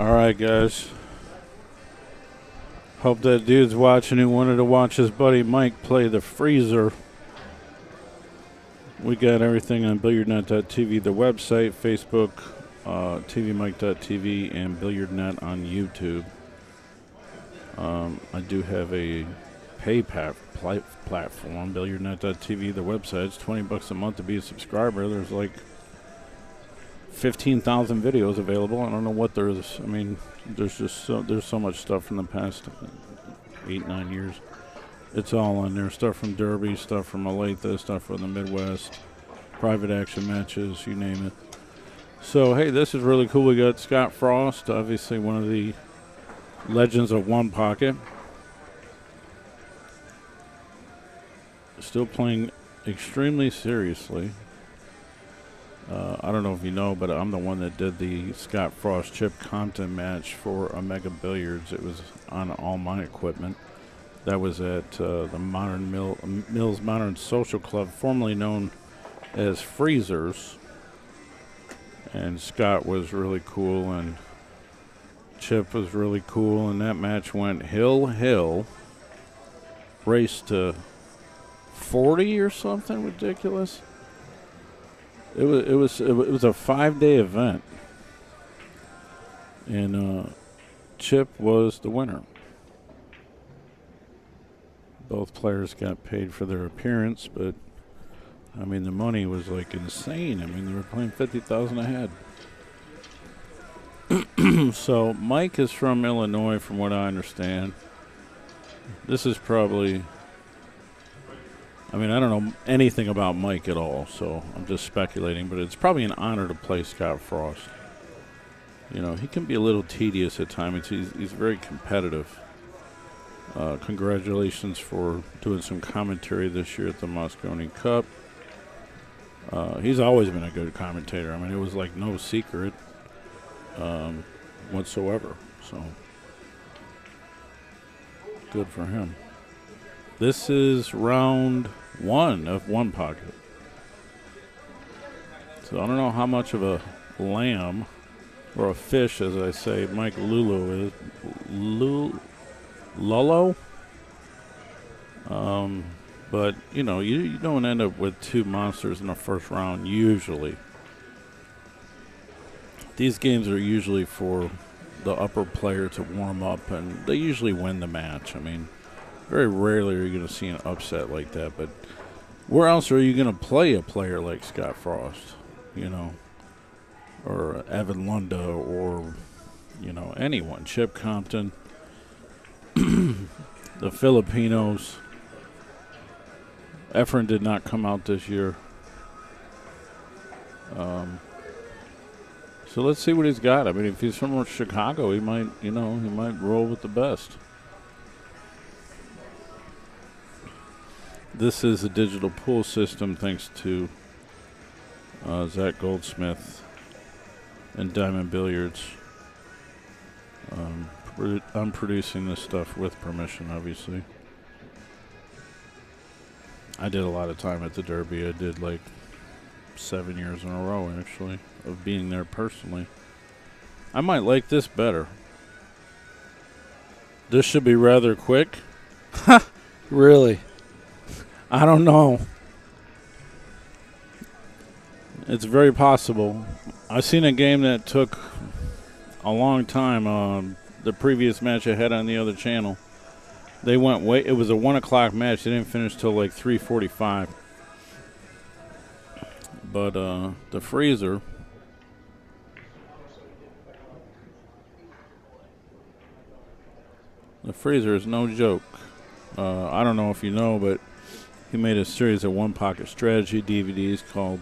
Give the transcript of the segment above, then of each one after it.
Alright, guys. Hope that dude's watching who wanted to watch his buddy Mike play the freezer. We got everything on Billiardnet.tv, the website, Facebook, tvmike.tv, and Billiardnet on YouTube. I do have a pay platform, Billiardnet.tv, the website. It's $20 a month to be a subscriber. There's like 15,000 videos available. I don't know what there is. I mean, there's so much stuff from the past 8-9 years. It's all on there. Stuff from Derby, stuff from Olathe, stuff from the Midwest, private action matches, you name it. So, hey, this is really cool. We got Scott Frost, obviously one of the legends of One Pocket. Still playing extremely seriously. I don't know if you know, but I'm the one that did the Scott Frost Chip Compton match for Omega Billiards. It was on all my equipment. That was at the Modern Mills Modern Social Club, formerly known as Freezers. And Scott was really cool, and Chip was really cool, and that match went hill, raced to 40 or something ridiculous. It was a 5-day event, and Chip was the winner. Both players got paid for their appearance, but I mean the money was like insane. I mean they were playing $50,000 ahead. So Mike is from Illinois, from what I understand. This is probably, I mean, I don't know anything about Mike at all, so I'm just speculating, but it's probably an honor to play Scott Frost. You know, he can be a little tedious at times. He's very competitive. Congratulations for doing some commentary this year at the Moscone Cup. He's always been a good commentator. I mean, it was like no secret whatsoever, so good for him. This is round 1 of One Pocket. So I don't know how much of a lamb or a fish, as I say, Mike Lullo is. Lullo? But, you know, you don't end up with 2 monsters in the first round, usually. These games are usually for the upper player to warm up, and they usually win the match. I mean, very rarely are you going to see an upset like that, but where else are you going to play a player like Scott Frost, you know, or Evan Lunda, or, you know, anyone, Chip Compton, the Filipinos. Efren did not come out this year. So let's see what he's got. I mean, if he's from Chicago, he might, you know, he might roll with the best. This is a digital pool system thanks to Zach Goldsmith and Diamond Billiards. I'm producing this stuff with permission, obviously. I did a lot of time at the Derby. I did like 7 years in a row, actually, of being there personally. I might like this better. This should be rather quick. Really? I don't know. It's very possible. I've seen a game that took a long time. The previous match I had on the other channel, they went it was a 1 o'clock match. They didn't finish till like 3:45. But the freezer, is no joke. I don't know if you know, but he made a series of One Pocket strategy DVDs called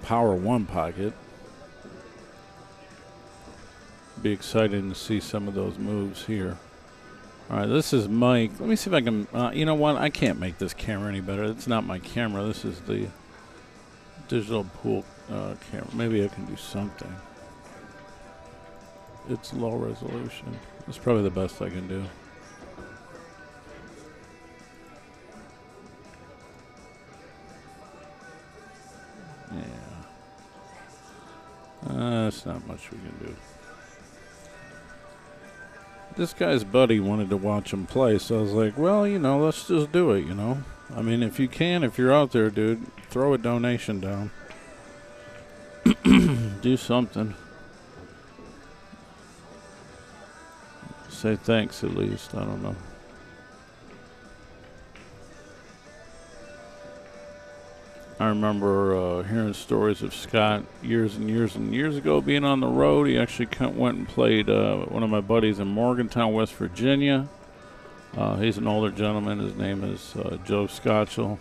Power One Pocket. Be exciting to see some of those moves here. All right, this is Mike. Let me see if I can, you know what? I can't make this camera any better. It's not my camera. This is the digital pool camera. Maybe I can do something. It's low resolution. That's probably the best I can do. Yeah. That's not much we can do. this guy's buddy wanted to watch him play, so I was like, well, you know, let's just do it, you know. I mean, if you can, if you're out there, dude, throw a donation down. Do something. Say thanks at least. I don't know. I remember hearing stories of Scott years and years and years ago being on the road. He actually went and played one of my buddies in Morgantown, West Virginia. He's an older gentleman. His name is Joe Scotchell.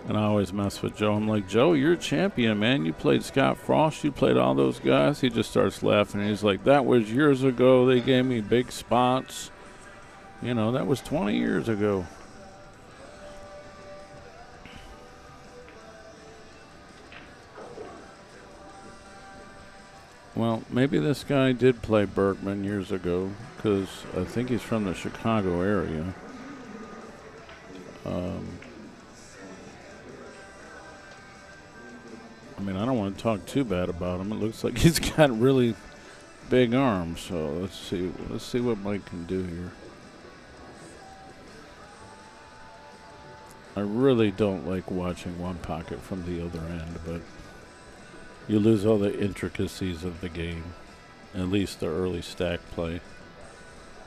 And I always mess with Joe. I'm like, Joe, you're a champion, man. You played Scott Frost. You played all those guys. He just starts laughing. He's like, that was years ago. They gave me big spots. You know, that was 20 years ago. Well, maybe this guy did play Berkman years ago, because I think he's from the Chicago area. I mean, I don't want to talk too bad about him. It looks like he's got really big arms. So let's see. Let's see what Mike can do here. I really don't like watching one pocket from the other end, but you lose all the intricacies of the game, at least the early stack play.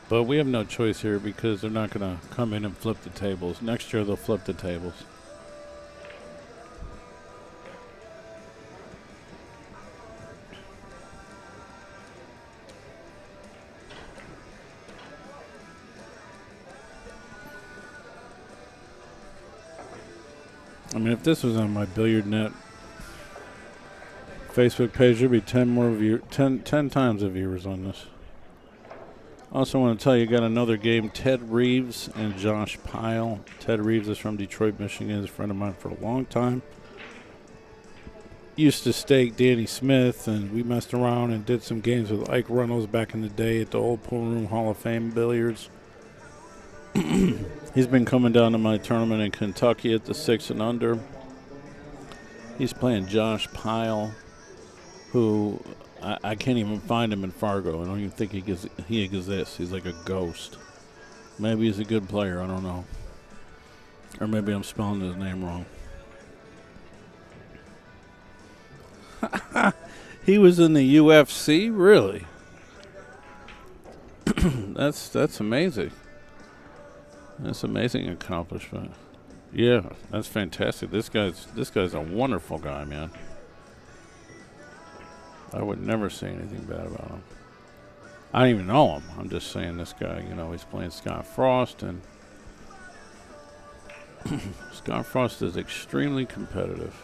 But we have no choice here because they're not going to come in and flip the tables. Next year they'll flip the tables. I mean, if this was on my Billiardnet Facebook page, there'd be 10 times the viewers on this. Also want to tell you, got another game, Ted Reeves and Josh Pyle. Ted Reeves is from Detroit, Michigan. He's a friend of mine for a long time. Used to stake Danny Smith, and we messed around and did some games with Ike Reynolds back in the day at the old Pool Room Hall of Fame Billiards. He's been coming down to my tournament in Kentucky at the 6 and under. He's playing Josh Pyle, who I can't even find him in Fargo. I don't even think he exists. He's like a ghost. Maybe he's a good player. I don't know. Or maybe I'm spelling his name wrong. He was in the UFC? Really? That's amazing. That's amazing accomplishment. Yeah, that's fantastic. This guy's a wonderful guy, man. I would never say anything bad about him. I don't even know him. I'm just saying this guy, you know, he's playing Scott Frost, and Scott Frost is extremely competitive.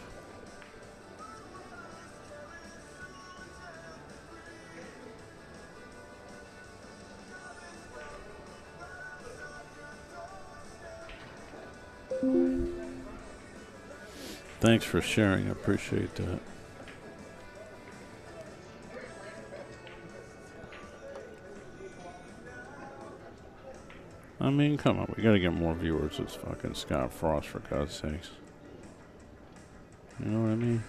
Thanks for sharing. I appreciate that. I mean, come on. We got to get more viewers. It's fucking Scott Frost, for God's sakes. You know what I mean?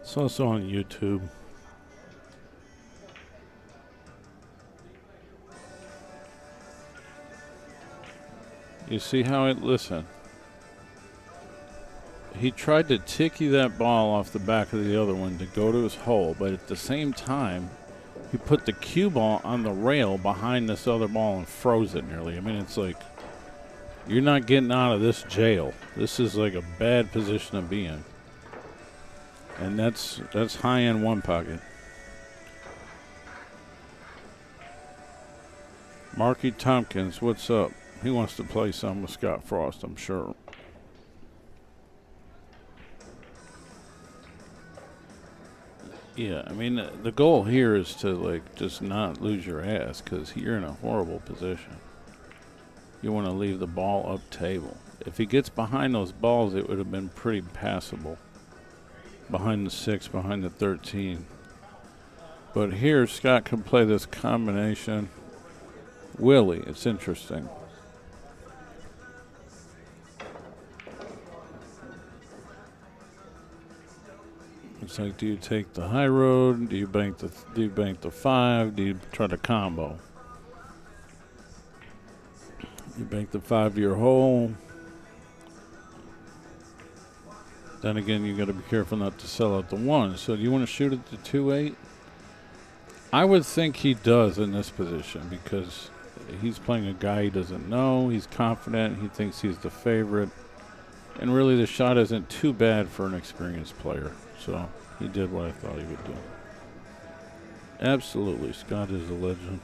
It's also on YouTube. You see how it, listen. He tried to ticky that ball off the back of the other one to go to his hole, but at the same time, he put the cue ball on the rail behind this other ball and froze it nearly. I mean, it's like, you're not getting out of this jail. This is like a bad position to be in. And that's high-end one pocket. Marky Tompkins, what's up? He wants to play some with Scott Frost, I'm sure. Yeah, I mean, the goal here is to, like, just not lose your ass because you're in a horrible position. You want to leave the ball up table. If he gets behind those balls, it would have been pretty passable. Behind the 6, behind the 13. But here, Scott can play this combination. Willie, it's interesting. It's like, do you take the high road? Do you bank the 5? Do you try to combo? You bank the 5 to your hole. Then again, you got to be careful not to sell out the 1. So do you want to shoot at the 2-8? I would think he does in this position because he's playing a guy he doesn't know. He's confident. He thinks he's the favorite. And really, the shot isn't too bad for an experienced player. So he did what I thought he would do. Absolutely. Scott is a legend.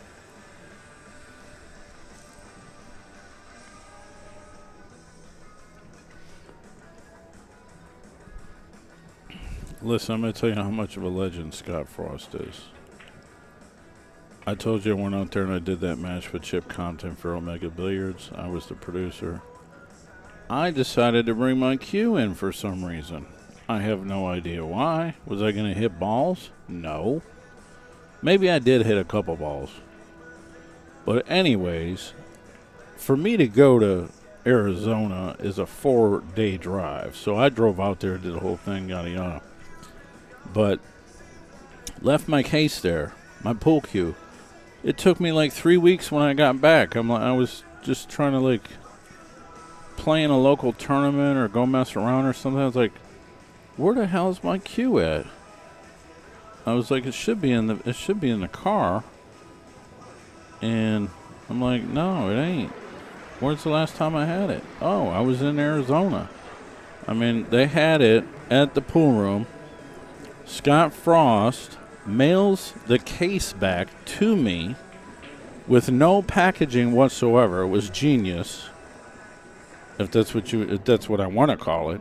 Listen, I'm going to tell you how much of a legend Scott Frost is. I told you I went out there and I did that match with Chip Compton for Omega Billiards. I was the producer. I decided to bring my cue in for some reason. I have no idea why. Was I going to hit balls? No. Maybe I did hit a couple balls. But anyways, for me to go to Arizona is a 4-day drive. So I drove out there, did the whole thing, yada yada. But left my case there, my pool cue. It took me like 3 weeks when I got back. I was just trying to like play in a local tournament or go mess around or something. I was like, where the hell's my cue at? I was like, it should be in the car. And I'm like, no, it ain't. Where's the last time I had it? Oh, I was in Arizona. I mean, they had it at the pool room. Scott Frost mails the case back to me with no packaging whatsoever. It was genius, if that's what I want to call it.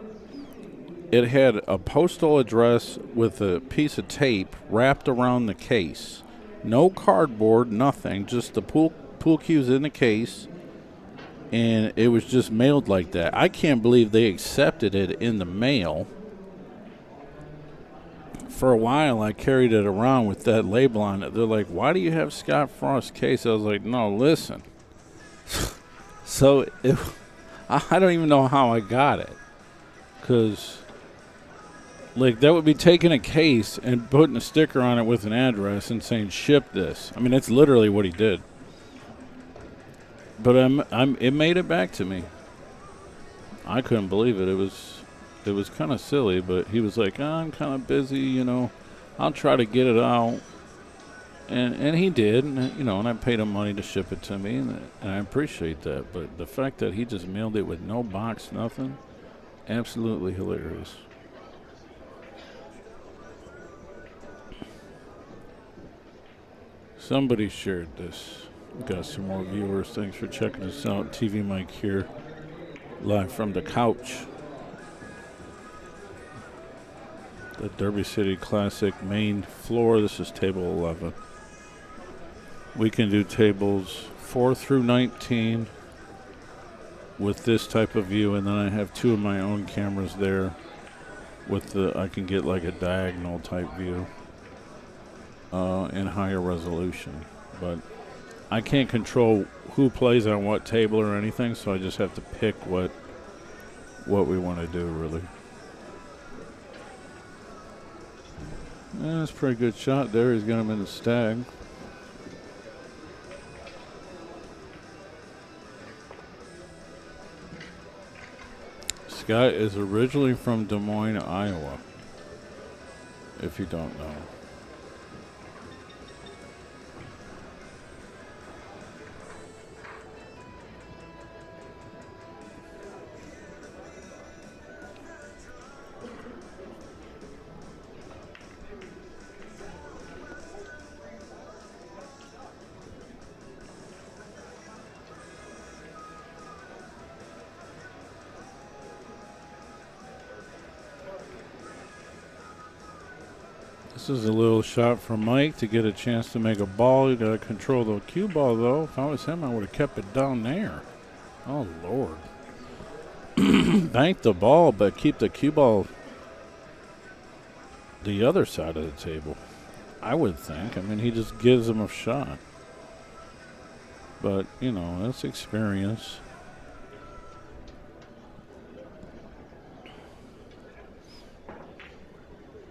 It had a postal address with a piece of tape wrapped around the case. No cardboard, nothing, just the pool cues in the case, and it was just mailed like that. I can't believe they accepted it in the mail. For a while, I carried it around with that label on it. They're like, why do you have Scott Frost's case? I was like, no, listen. So I don't even know how I got it. Because, like, that would be taking a case and putting a sticker on it with an address and saying, ship this. I mean, that's literally what he did. But it made it back to me. I couldn't believe it. It was kind of silly, but he was like, I'm kind of busy, you know. I'll try to get it out. And he did, and, you know, and I paid him money to ship it to me, and I appreciate that. But the fact that he just mailed it with no box, nothing, absolutely hilarious. Somebody shared this. We got some more viewers. Thanks for checking us out. TV Mike here, live from the couch. The Derby City Classic main floor. This is table 11. We can do tables 4 through 19 with this type of view, and then I have 2 of my own cameras there with I can get like a diagonal type view in higher resolution. But I can't control who plays on what table or anything, so I just have to pick what we want to do, really. Yeah, that's a pretty good shot there. He's got him in the stag. Scott is originally from Des Moines, Iowa, if you don't know. This is a little shot from Mike to get a chance to make a ball. You got to control the cue ball, though. If I was him, I would have kept it down there. Oh, Lord. Bank the ball, but keep the cue ball the other side of the table, I would think. I mean, he just gives him a shot. But, you know, that's experience.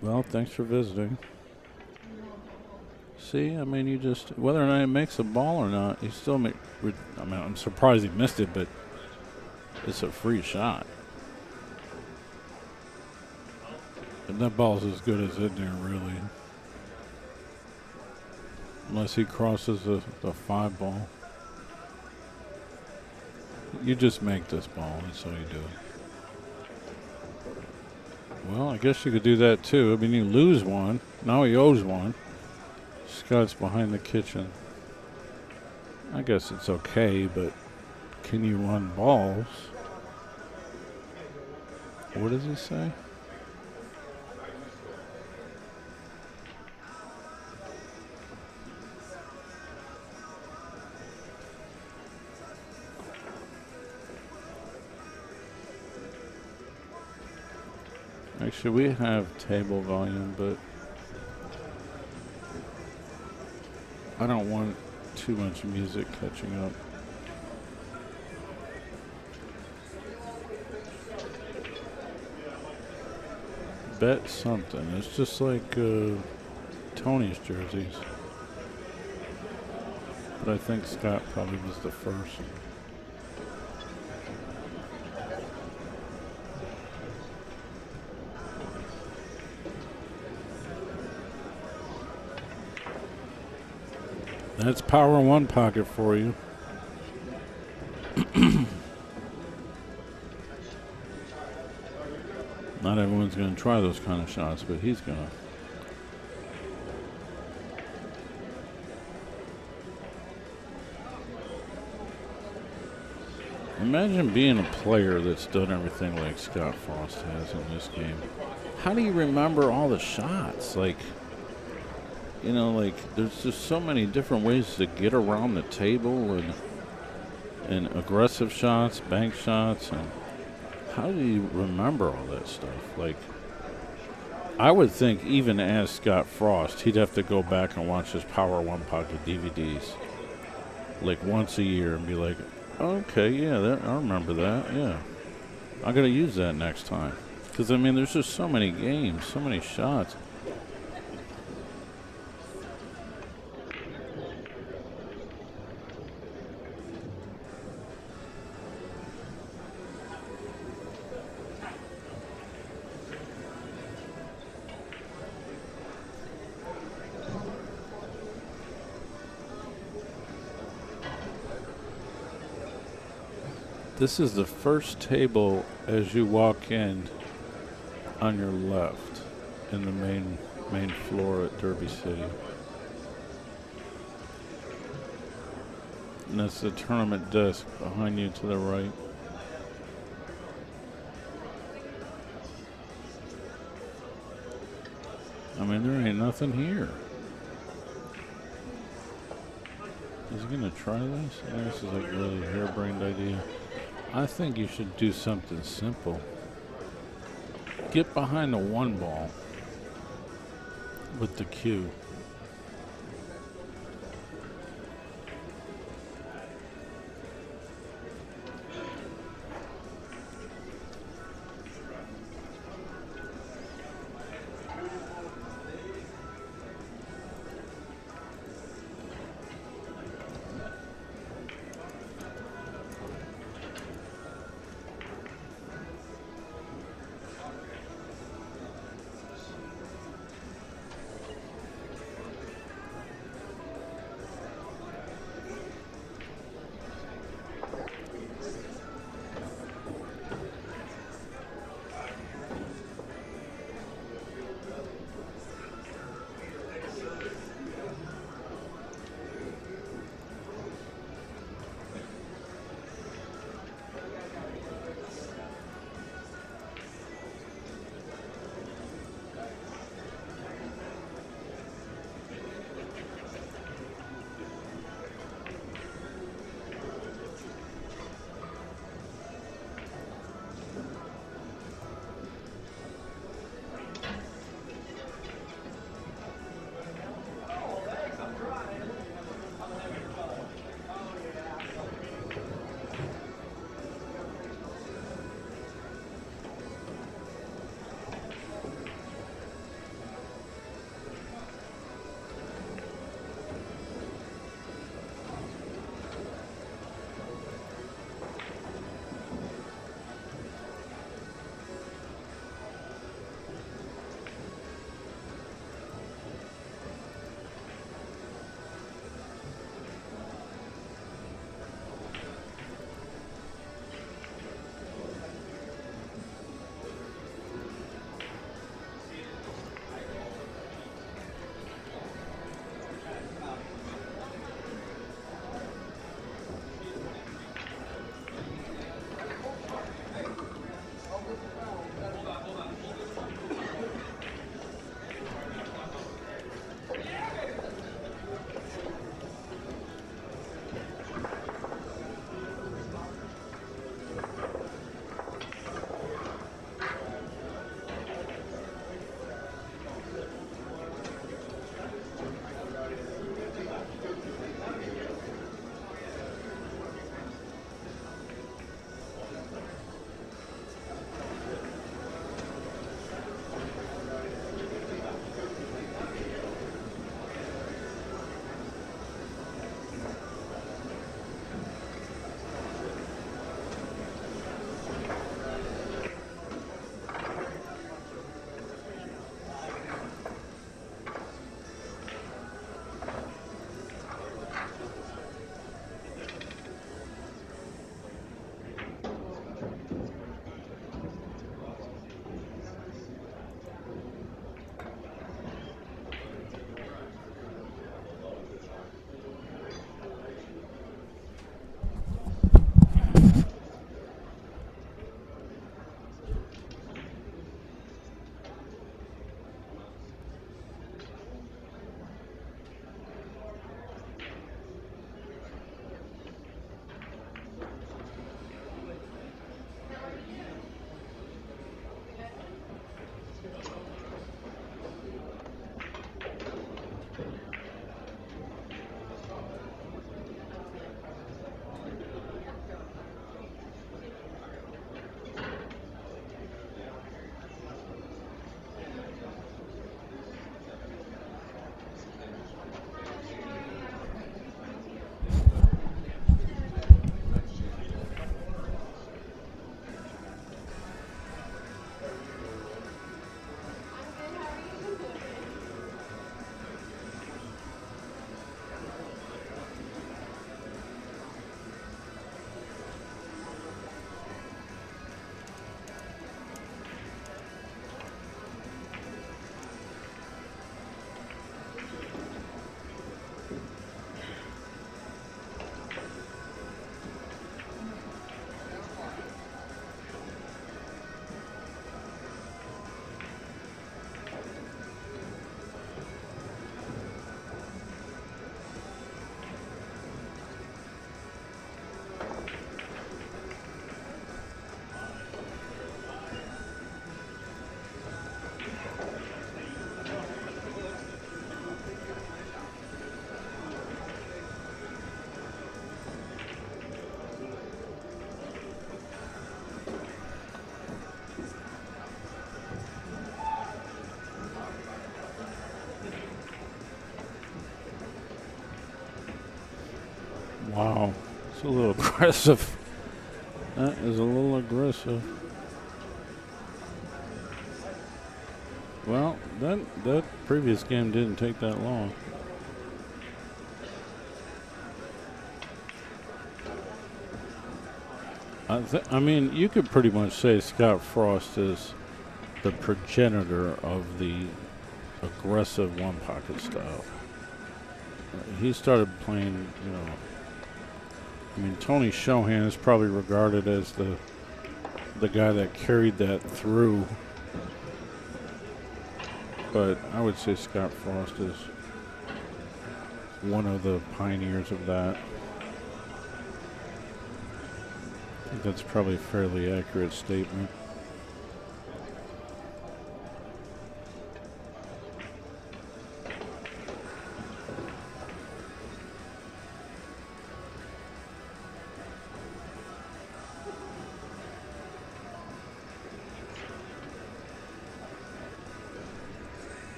Well, thanks for visiting. See, I mean, you just, whether or not he makes a ball or not, he still make, I mean, I'm surprised he missed it, but it's a free shot. And that ball's as good as in there, really. Unless he crosses the 5 ball. You just make this ball, that's how you do it. Well, I guess you could do that too. I mean, you lose one. Now he owes one. Scott's behind the kitchen. I guess it's okay, but can you run balls? What does he say? Actually, we have table volume, but I don't want too much music catching up. Bet something. It's just like Tony's jerseys. But I think Scott probably was the first. That's power one pocket for you. Not everyone's going to try those kind of shots, but he's going to. Imagine being a player that's done everything like Scott Frost has in this game. How do you remember all the shots? Like, you know, like there's just so many different ways to get around the table and aggressive shots, bank shots, and how do you remember all that stuff? Like, I would think even as Scott Frost, he'd have to go back and watch his Power One Pocket DVDs like once a year and be like, okay, yeah, I remember that, yeah. I got to use that next time. Because, I mean, there's just so many games, so many shots. This is the first table as you walk in on your left in the main floor at Derby City. And that's the tournament desk behind you to the right. I mean, there ain't nothing here. Is he gonna try this? This is like a really harebrained idea. I think you should do something simple. Get behind the 1 ball with the cue. Wow. It's a little aggressive. That is a little aggressive. Well, that previous game didn't take that long. I mean, you could pretty much say Scott Frost is the progenitor of the aggressive one-pocket style. He started playing, you know. I mean, Tony Chohan is probably regarded as the guy that carried that through. But I would say Scott Frost is one of the pioneers of that. I think that's probably a fairly accurate statement.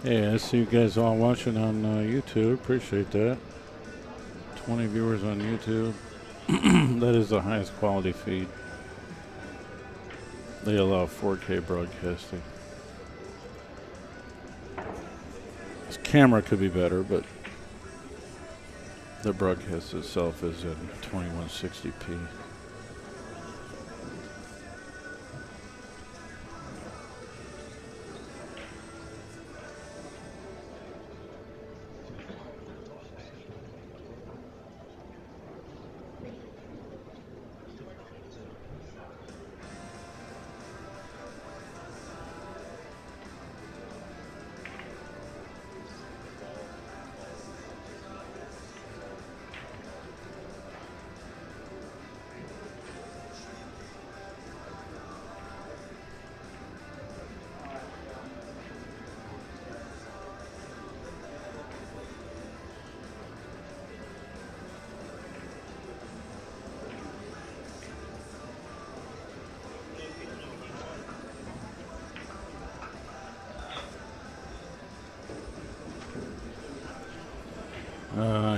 Hey, I see you guys all watching on YouTube. Appreciate that. 20 viewers on YouTube. That is the highest quality feed. They allow 4K broadcasting. This camera could be better, but the broadcast itself is in 2160p.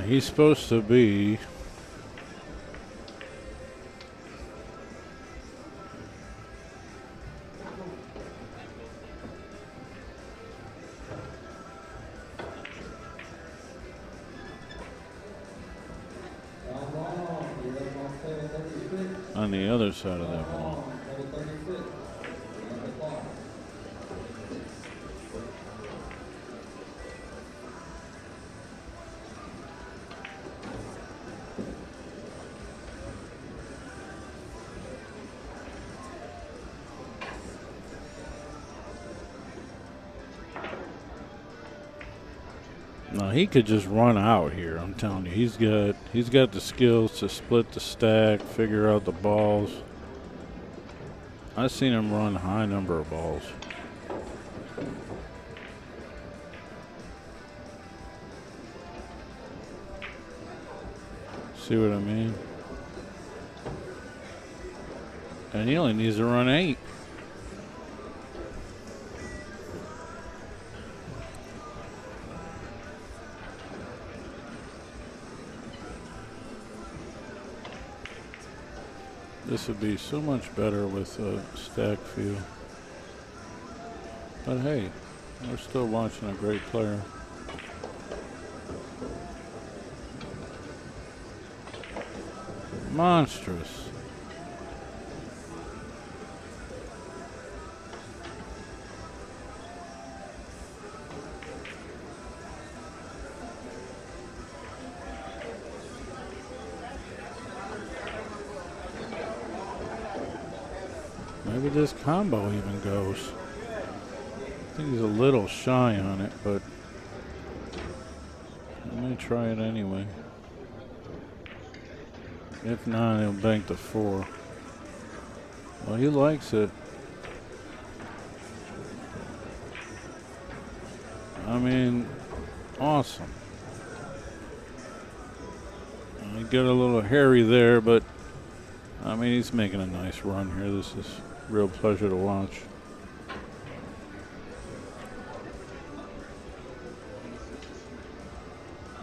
He's supposed to be. On the other side of that ball. No, he could just run out here. I'm telling you, he's got the skills to split the stack, figure out the balls. I've seen him run high number of balls. See what I mean? And he only needs to run 8. This would be so much better with a stack view. But hey, we're still watching a great player. Monstrous. Maybe this combo even goes. I think he's a little shy on it, but I'm going to try it anyway. If not, he'll bank the 4. Well, he likes it. I mean, awesome. I get a little hairy there, but I mean, he's making a nice run here. This is a real pleasure to watch.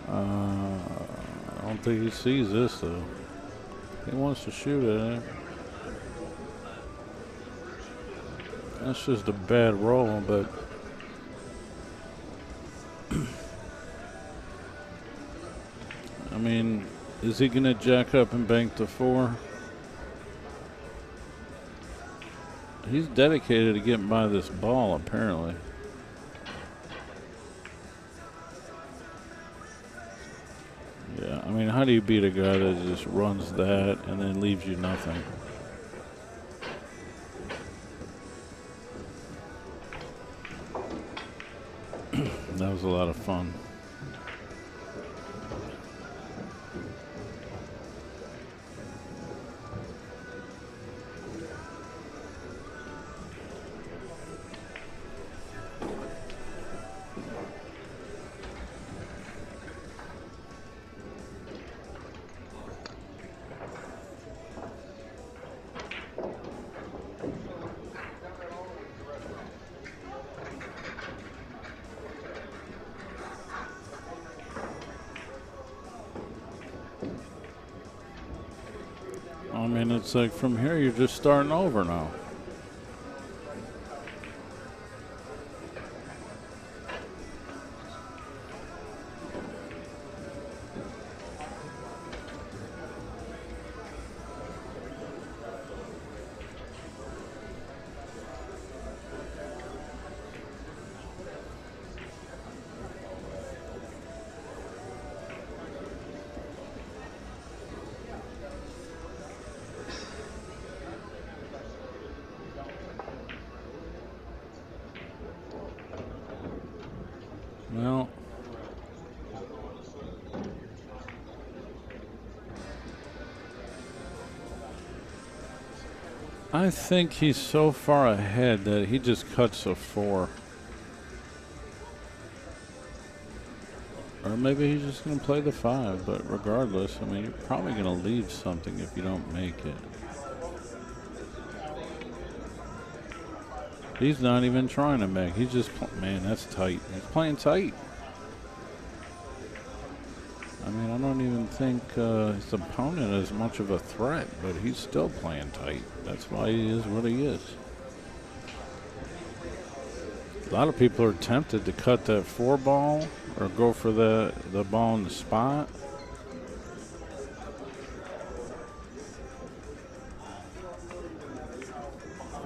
I don't think he sees this, though. He wants to shoot at it. That's just a bad roll, but I mean, is he going to jack up and bank the 4? He's dedicated to getting by this ball, apparently. Yeah, I mean, how do you beat a guy that just runs that and then leaves you nothing? That was a lot of fun. I mean, it's like from here you're just starting over now. Well, I think he's so far ahead that he just cuts a 4. Or maybe he's just going to play the 5, but regardless, I mean, you're probably going to leave something if you don't make it. He's not even trying to make. He's just, man, that's tight. He's playing tight. I mean, I don't even think his opponent is much of a threat, but he's still playing tight. That's why he is what he is. A lot of people are tempted to cut that 4-ball or go for the ball in the spot.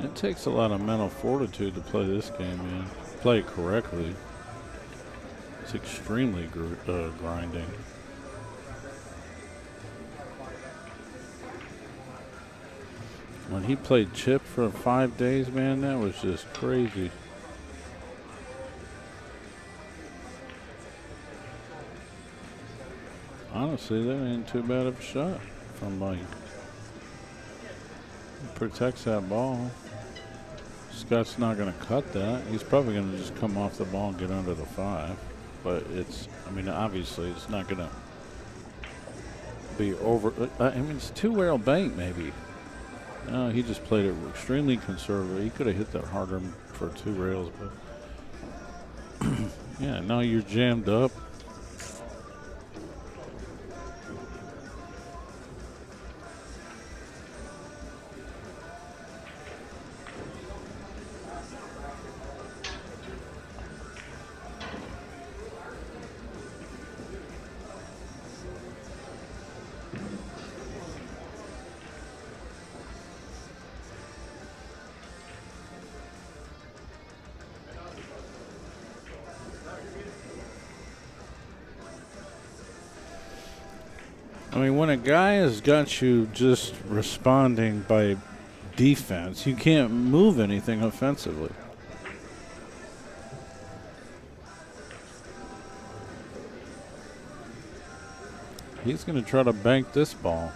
It takes a lot of mental fortitude to play this game, man. Play it correctly. It's extremely grinding. When he played chip for 5 days, man, that was just crazy. Honestly, that ain't too bad of a shot from Mike. He protects that ball. Scott's not going to cut that. He's probably going to just come off the ball and get under the 5. But it's, I mean, obviously it's not going to be over. I mean, it's 2-rail bank maybe. No, he just played it extremely conservative. He could have hit that harder for 2 rails, but yeah, now you're jammed up. I mean, when a guy has got you just responding by defense, you can't move anything offensively. He's going to try to bank this ball.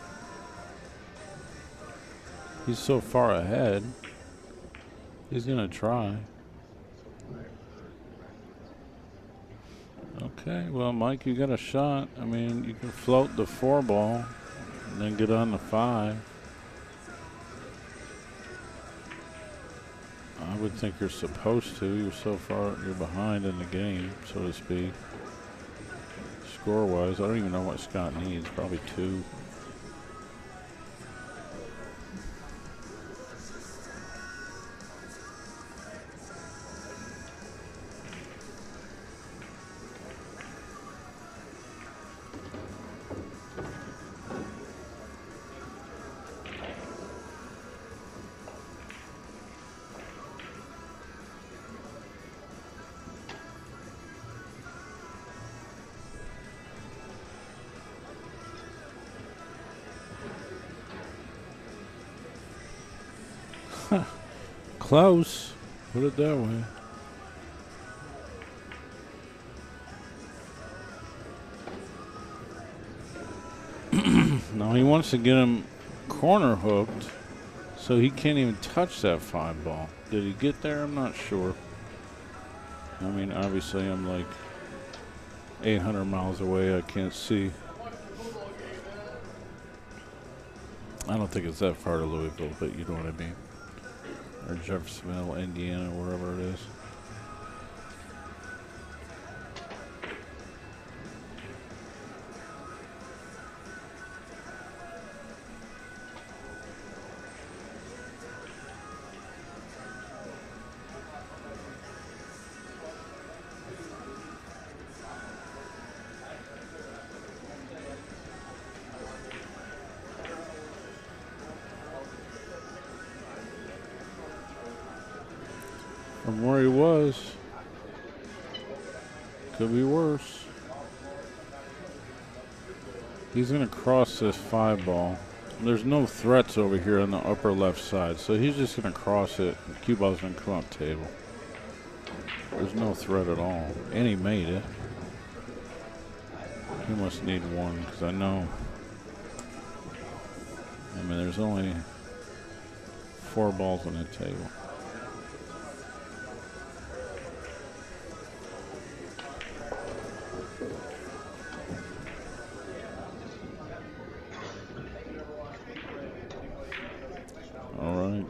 He's so far ahead. He's going to try. Okay, well, Mike, you got a shot. I mean, you can float the 4-ball and then get on the 5. I would think you're supposed to. You're so far, you're behind in the game, so to speak. Score-wise, I don't even know what Scott needs. Probably 2. Close. Put it that way. No, he wants to get him corner hooked so he can't even touch that 5-ball. Did he get there? I'm not sure. I mean, obviously I'm like 800 miles away. I can't see. I don't think it's that far to Louisville, but you know what I mean. Or Jeffersonville, Indiana, wherever it is. From where he was, could be worse. He's going to cross this 5-ball. There's no threats over here on the upper left side, so he's just going to cross it. The cue ball's going to come up table. There's no threat at all. And he made it. He must need 1, because I know. I mean, there's only 4 balls on the table.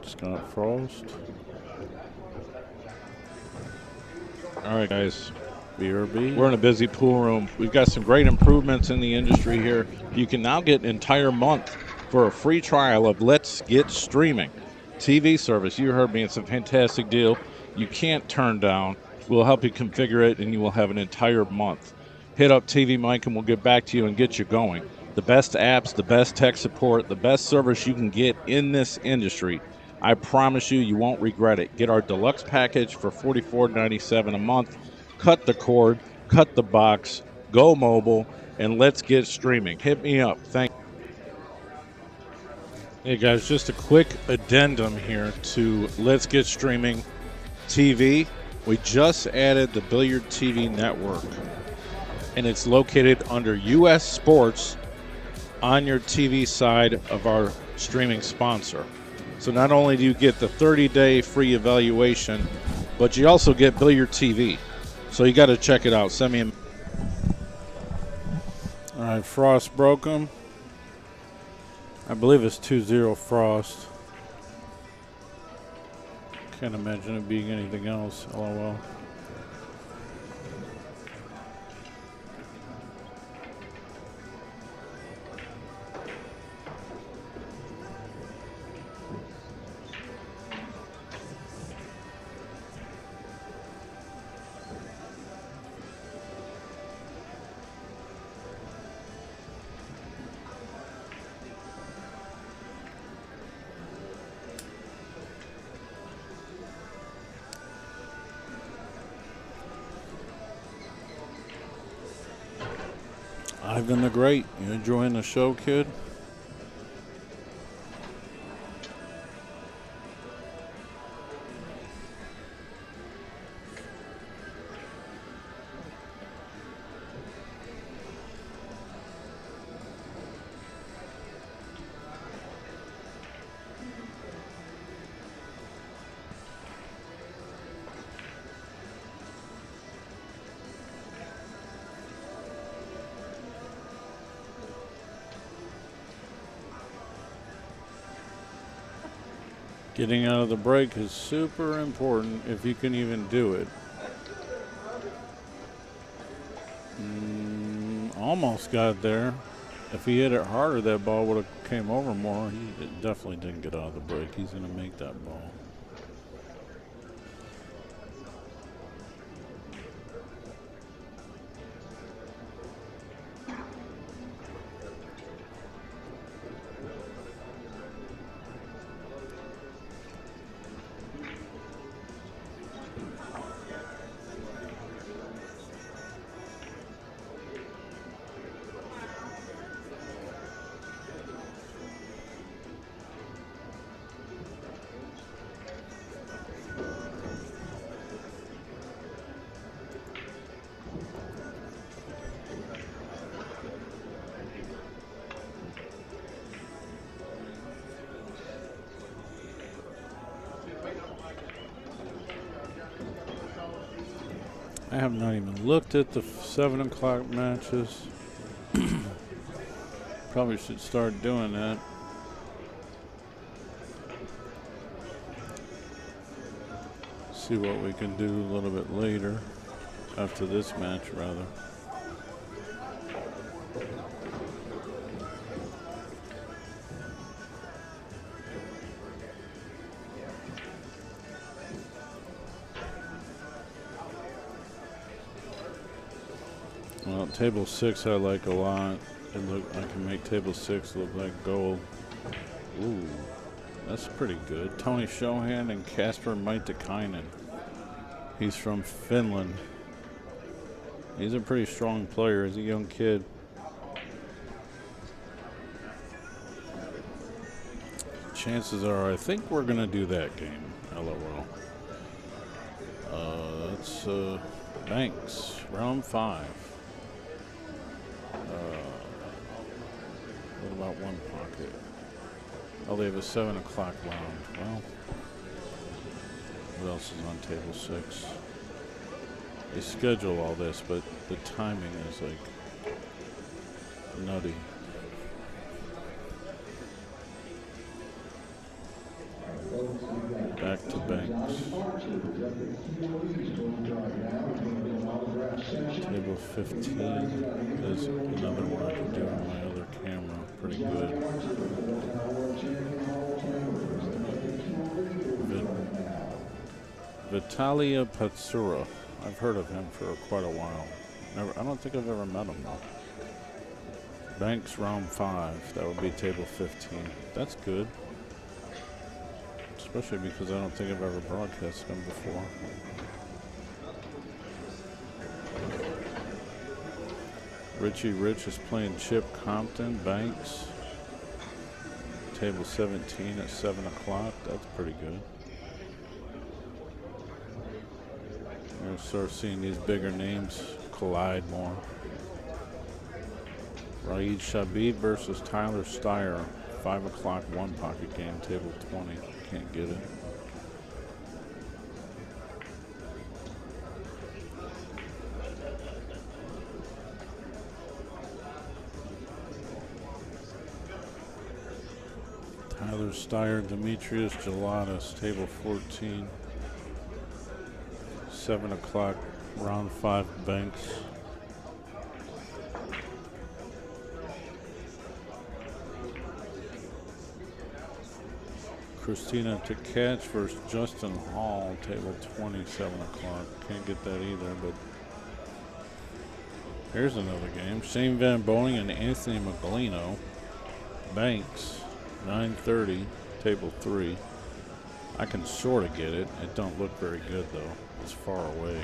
Scott Frost. All right, guys. BRB. We're in a busy pool room. We've got some great improvements in the industry here. You can now get an entire month for a free trial of Let's Get Streaming TV service. You heard me, it's a fantastic deal. You can't turn down. We'll help you configure it, and you will have an entire month. Hit up TV Mike, and we'll get back to you and get you going. The best apps, the best tech support, the best service you can get in this industry. I promise you, you won't regret it. Get our deluxe package for $44.97 a month. Cut the cord, cut the box, go mobile, and let's get streaming. Hit me up. Thank you. Hey guys, just a quick addendum here to Let's Get Streaming TV. We just added the Billiard TV network, and it's located under US Sports on your TV side of our streaming sponsor. So not only do you get the 30-day free evaluation, but you also get Billiard TV. So you got to check it out. Send me a... All right, Frost broke him. I believe it's 2-0 Frost. Can't imagine it being anything else. LOL. Ivan the Great, you enjoying the show, kid? Getting out of the break is super important if you can even do it. Almost got there. If he hit it harder, that ball would have came over more. He definitely didn't get out of the break. He's going to make that ball. I have not even looked at the 7 o'clock matches. Probably should start doing that. See what we can do a little bit later, after this match rather. Well, table 6 I like a lot. I can make table 6 look like gold. Ooh, that's pretty good. Tony Shohan and Kasper Maitikainen. He's from Finland. He's a pretty strong player. He's a young kid. Chances are, I think we're gonna do that game. LOL. That's Banks, round 5. What about one pocket? Oh, they have a 7 o'clock round. Well, what else is on table 6? They schedule all this, but the timing is like nutty. Back to Banks. table 15 is another one I can do on my other camera. Pretty good. Vitalia Patsura. I've heard of him for quite a while. I don't think I've ever met him though. Banks round 5. That would be table 15. That's good. Especially because I don't think I've ever broadcasted him before. Richie Rich is playing Chip Compton, Banks. Table 17 at 7 o'clock. That's pretty good. We're going to start seeing these bigger names collide more. Raid Shabib versus Tyler Steyer. 5 o'clock, one pocket game, table 20. Can't get it. Tyler Steyer, Demetrius Gelatis, table 14. 7 o'clock, round 5, Banks. Christina Tkach versus Justin Hall, table 27 o'clock. Can't get that either, but here's another game. Shane Van Boening and Anthony Magalino. Banks, 9:30, table 3. I can sort of get it. It don't look very good though. It's far away.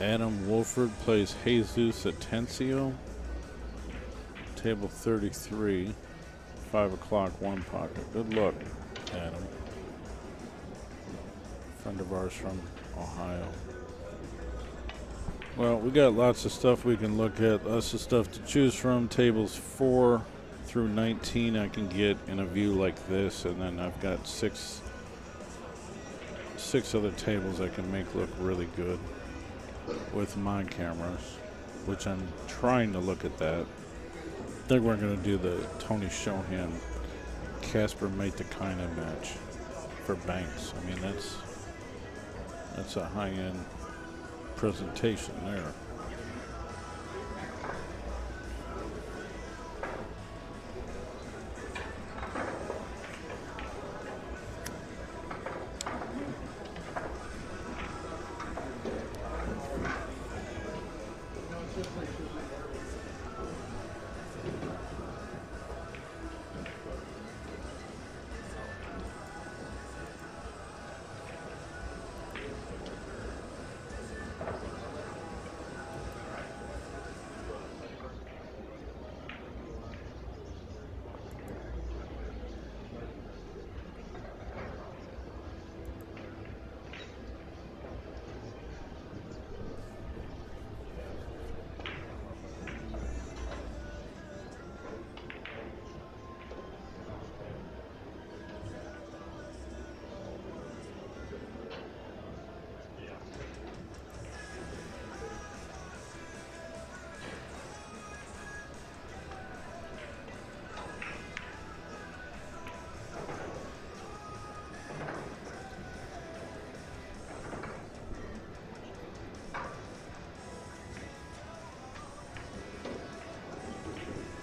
Adam Wolford plays Jesus Atencio. Table 33. 5 o'clock, one pocket. Good luck, Adam. Friend of ours from Ohio. Well, we got lots of stuff we can look at. Lots of stuff to choose from. Tables 4 through 19 I can get in a view like this. And then I've got six other tables I can make look really good with my cameras, which I'm trying to look at that. I think we're going to do the Tony Shohan Casper Maitakainen match for Banks. I mean, that's a high-end presentation there.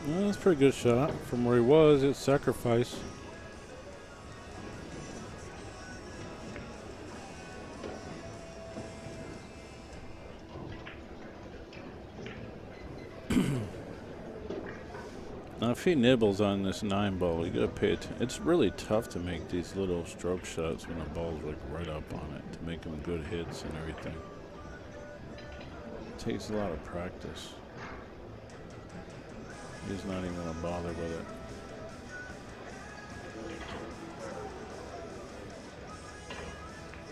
Well, that's a pretty good shot from where he was. It's sacrifice. Now, if he nibbles on this 9 ball, you gotta pay it. It's really tough to make these little stroke shots when the ball's like right up on it to make them good hits and everything. It takes a lot of practice. He's not even gonna bother with it.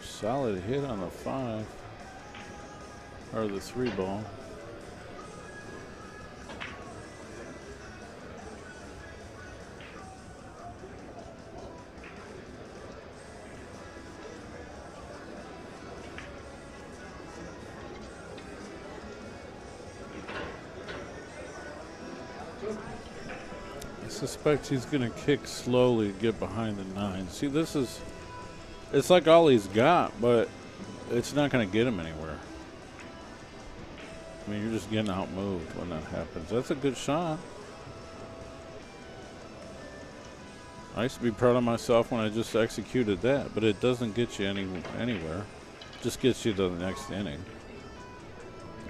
Solid hit on the 5 or the 3 ball. suspect he's going to kick slowly to get behind the 9. See, it's like all he's got, but it's not going to get him anywhere. I mean, you're just getting outmoved when that happens. That's a good shot. I used to be proud of myself when I just executed that, but it doesn't get you anywhere. It just gets you to the next inning.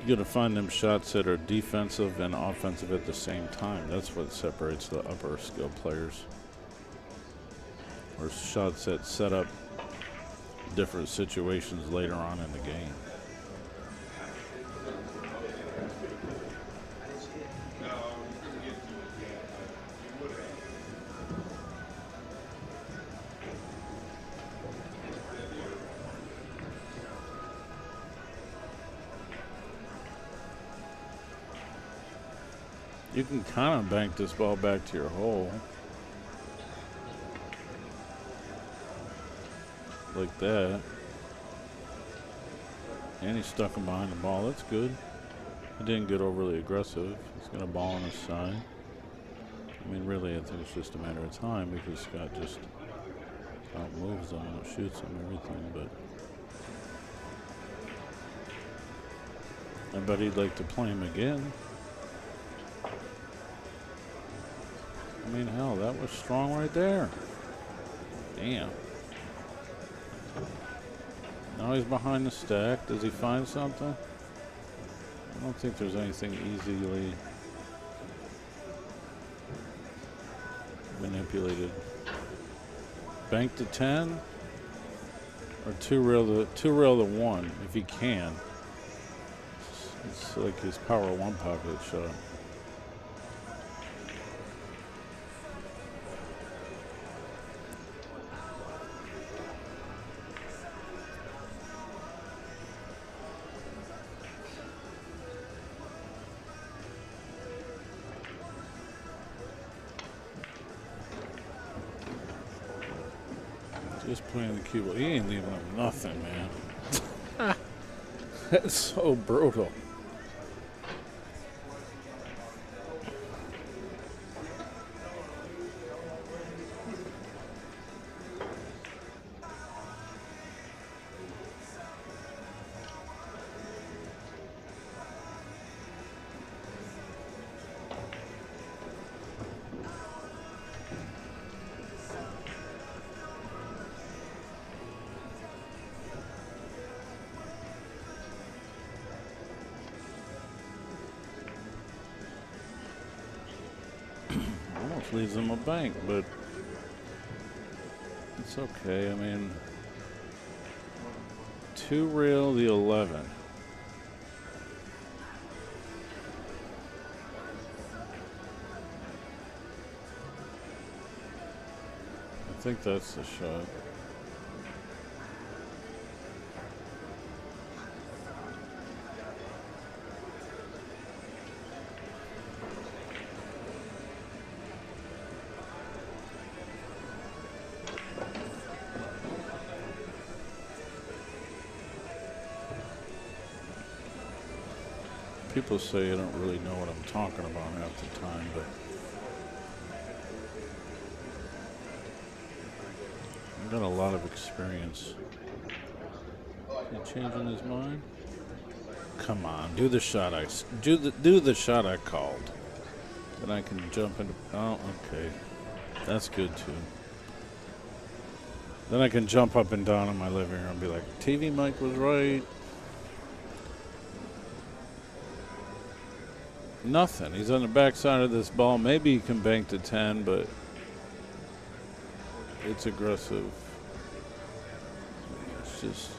You got to find them shots that are defensive and offensive at the same time. That's what separates the upper skill players. Or shots that set up different situations later on in the game. You can kind of bank this ball back to your hole. Like that. And he stuck him behind the ball. That's good. He didn't get overly aggressive. He's got a ball on his side. I mean, really, I think it's just a matter of time because Scott just outmoves him and shoots him and everything. But I bet he'd like to play him again. I mean, hell, that was strong right there. Damn. Now he's behind the stack. Does he find something? I don't think there's anything easily manipulated. Bank to 10 or two rail the 1 if he can. It's like his power 1 pocket shot. Just playing the keyboard. He ain't leaving him nothing, man. That's so brutal. Almost leaves him a bank, but it's okay. I mean, 2 rail the 11. I think that's the shot. People say I don't really know what I'm talking about half the time, but I've got a lot of experience. Is he changing his mind? Come on, do the shot do the shot I called. Then I can jump into. Oh, okay, that's good too. Then I can jump up and down in my living room and be like, TV Mike was right. Nothing. He's on the backside of this ball. Maybe he can bank to 10, but it's aggressive. It's just.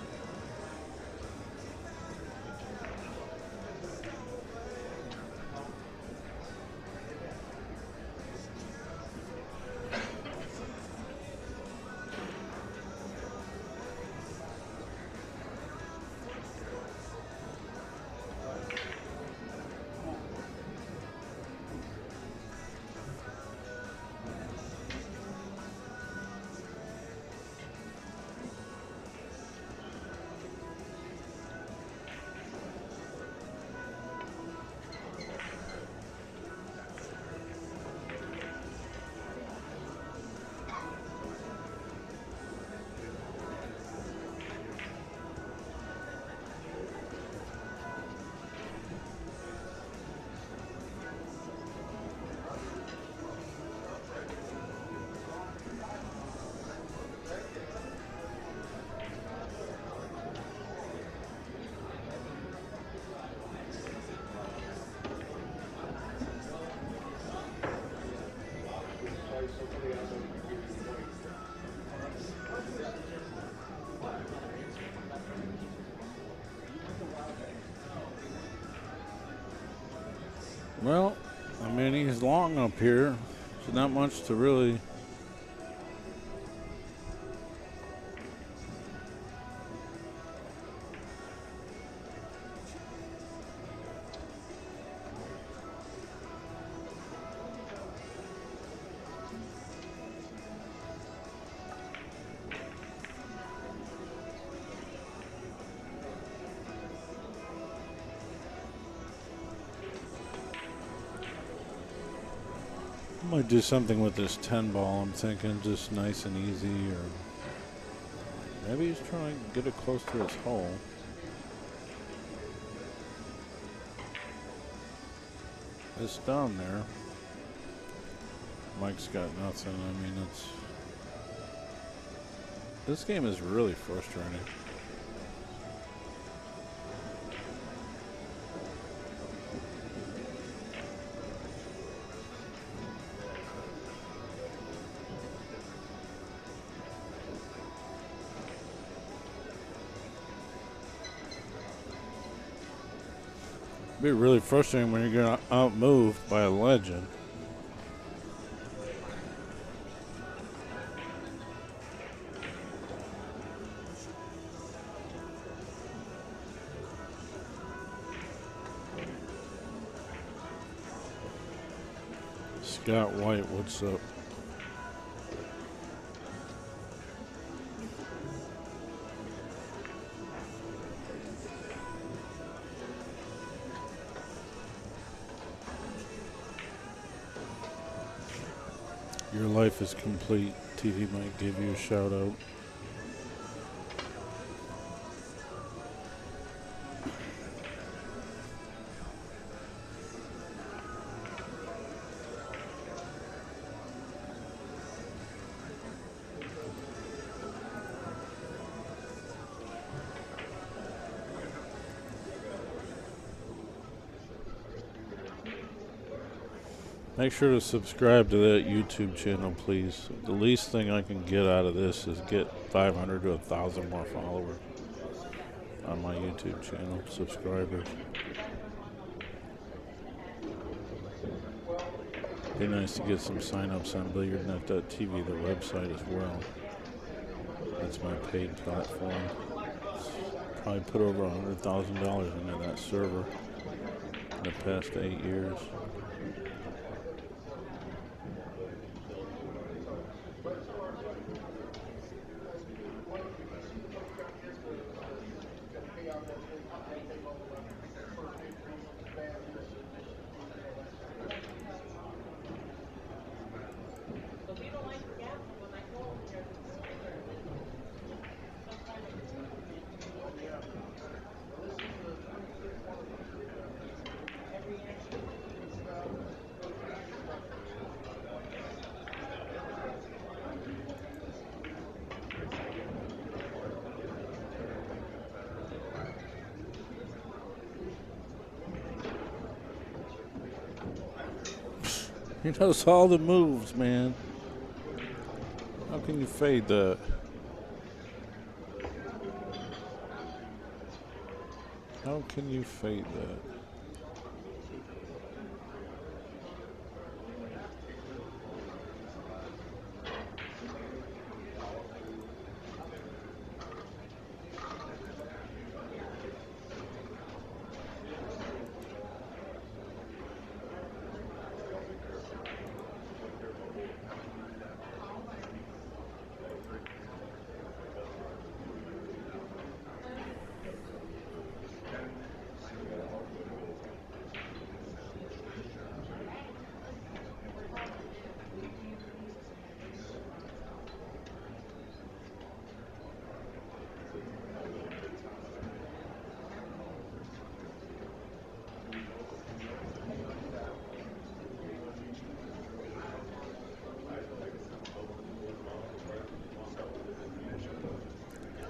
Well, I mean, he's long up here. So not much to really. Might do something with this 10 ball, I'm thinking, just nice and easy, or maybe he's trying to get it close to his hole. It's down there. Mike's got nothing. I mean, this game is really frustrating. Be really frustrating when you're getting outmoved by a legend. Scott White, what's up? Your life is complete. TV might give you a shout out. Make sure to subscribe to that YouTube channel, please. The least thing I can get out of this is get 500 to 1,000 more followers on my YouTube channel, subscribers. Be nice to get some sign-ups on Billiardnet.tv, the website as well. That's my paid platform. Probably put over $100,000 into that server in the past 8 years. He knows all the moves, man. How can you fade that? How can you fade that?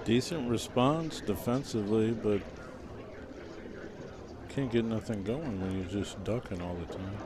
Decent response defensively, but can't get nothing going when you're just ducking all the time.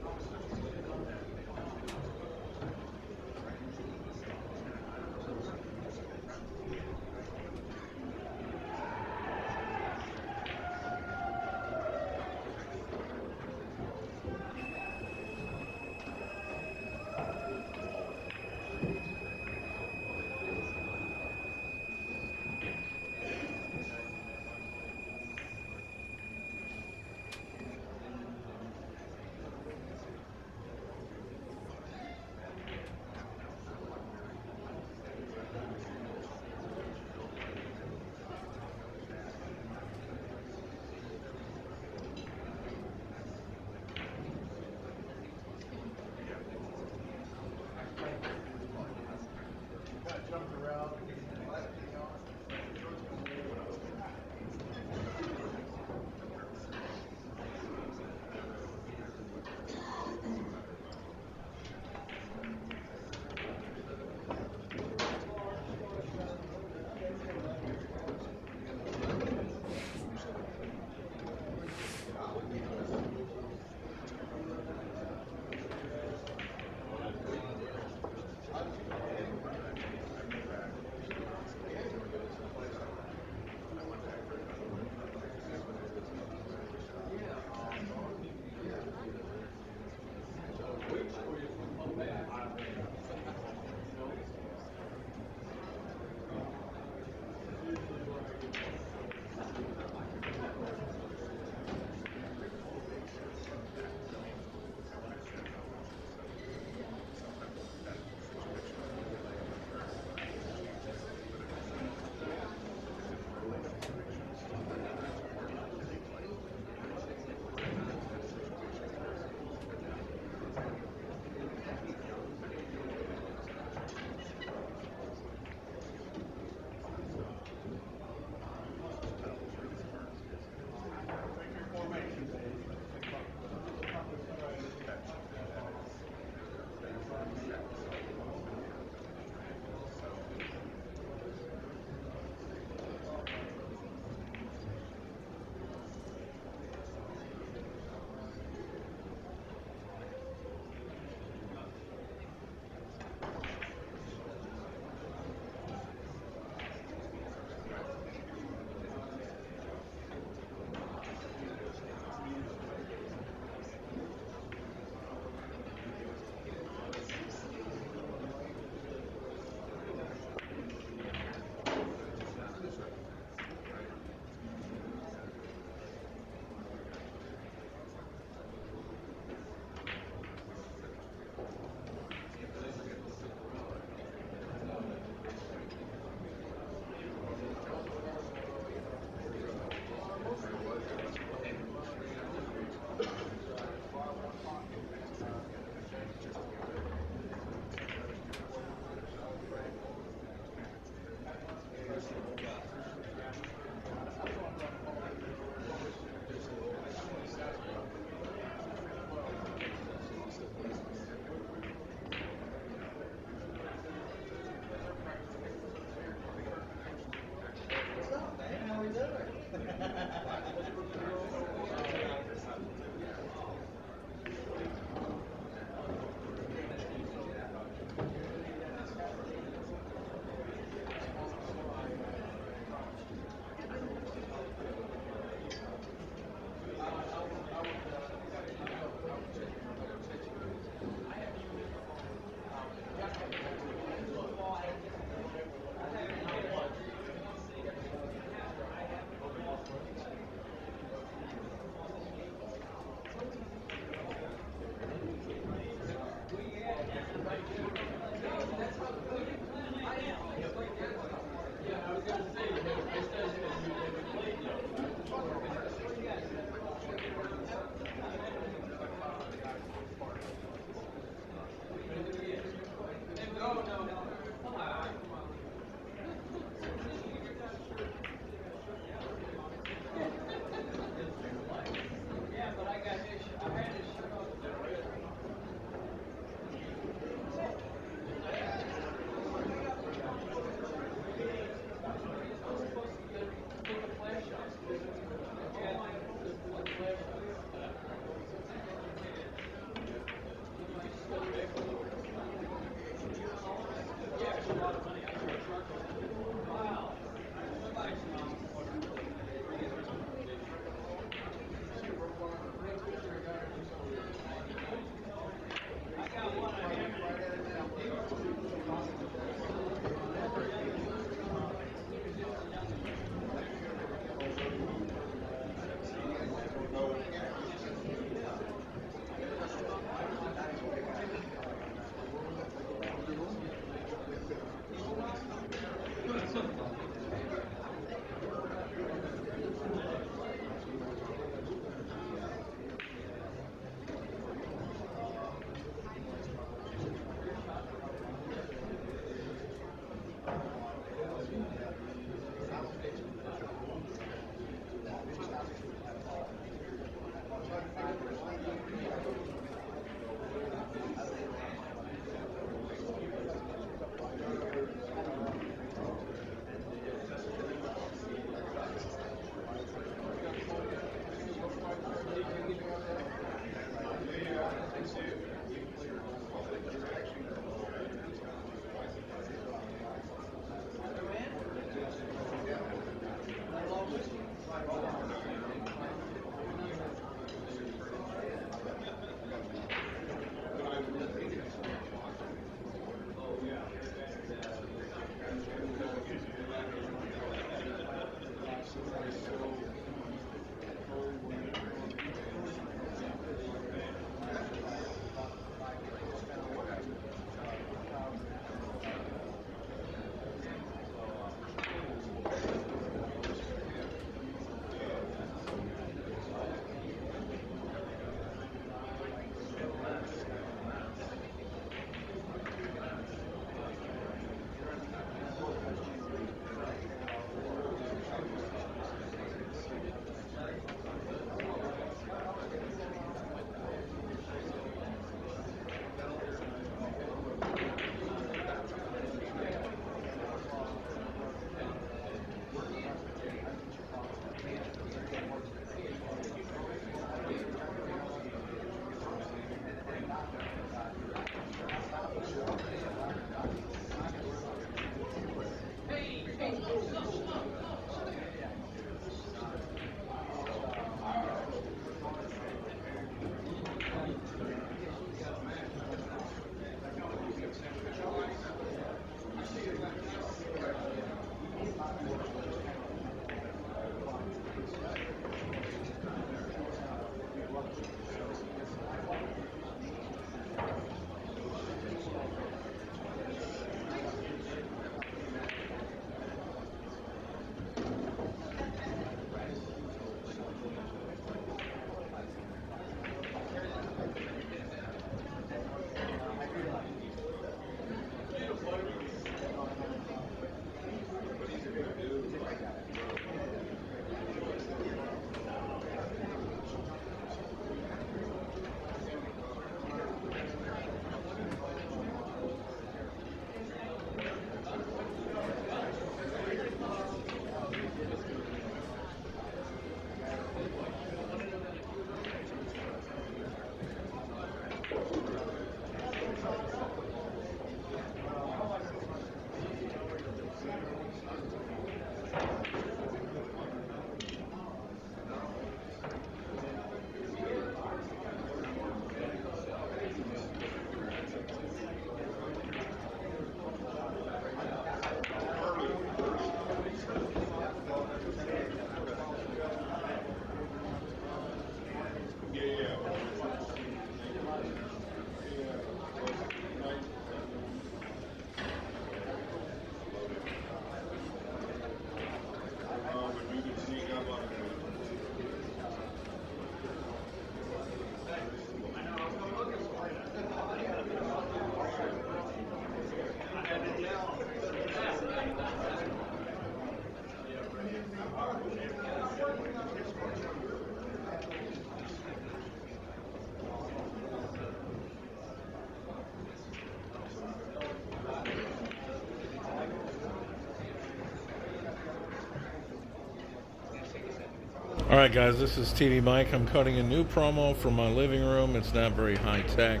Alright guys, this is TV Mike. I'm cutting a new promo for my living room. It's not very high tech,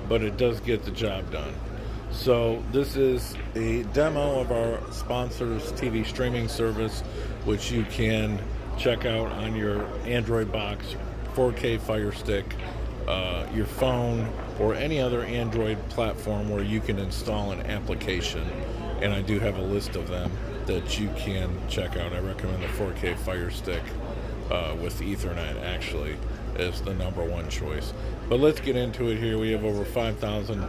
but it does get the job done. So this is a demo of our sponsor's TV streaming service, which you can check out on your Android box, 4K Fire Stick, your phone, or any other Android platform where you can install an application. And I do have a list of them that you can check out. I recommend the 4K Fire Stick with Ethernet, actually, is the #1 choice. But let's get into it here. We have over 5,000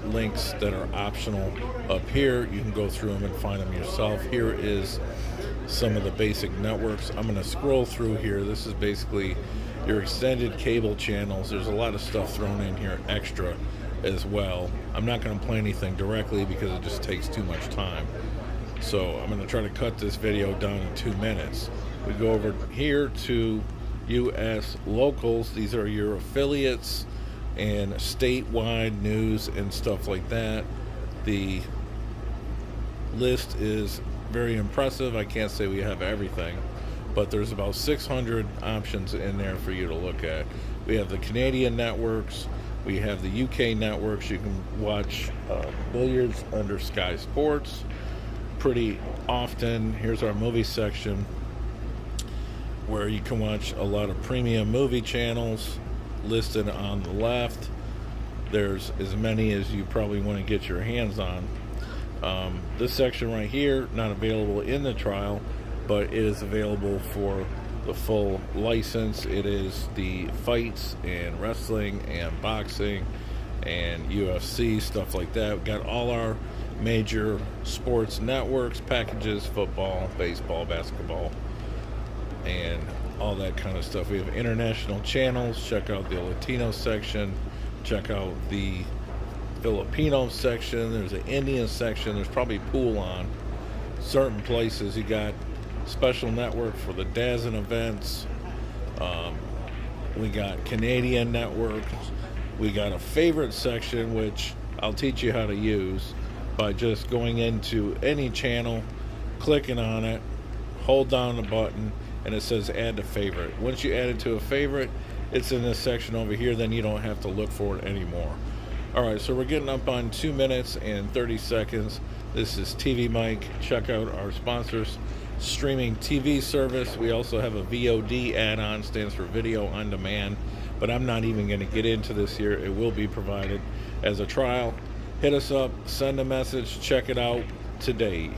links that are optional up here. You can go through them and find them yourself. Here is some of the basic networks. I'm going to scroll through here. This is basically your extended cable channels. There's a lot of stuff thrown in here extra as well. I'm not going to play anything directly because it just takes too much time. So I'm going to try to cut this video down in 2 minutes. We go over here to U.S. locals. These are your affiliates and statewide news and stuff like that. The list is very impressive. I can't say we have everything, but there's about 600 options in there for you to look at. We have the Canadian networks, we have the UK networks. You can watch billiards under Sky Sports pretty often. Here's our movie section where you can watch a lot of premium movie channels listed on the left. There's as many as you probably want to get your hands on. This section right here, not available in the trial, but it is available for the full license. It is the fights and wrestling and boxing and UFC, stuff like that. We've got all our major sports networks, packages, football, baseball, basketball, and all that kind of stuff. We have international channels. Check out the Latino section. Check out the Filipino section. There's an Indian section. There's probably pool on certain places. You got special network for the DAZN events. We got Canadian networks. We got a favorite section, which I'll teach you how to use by just going into any channel, clicking on it, hold down the button, and it says add to favorite. Once you add it to a favorite, it's in this section over here. Then you don't have to look for it anymore. All right, so we're getting up on 2 minutes and 30 seconds. This is TV Mike. Check out our sponsors, streaming TV service. We also have a VOD add-on, stands for Video on Demand, but I'm not even going to get into this here. It will be provided as a trial. Hit us up, send a message, check it out today.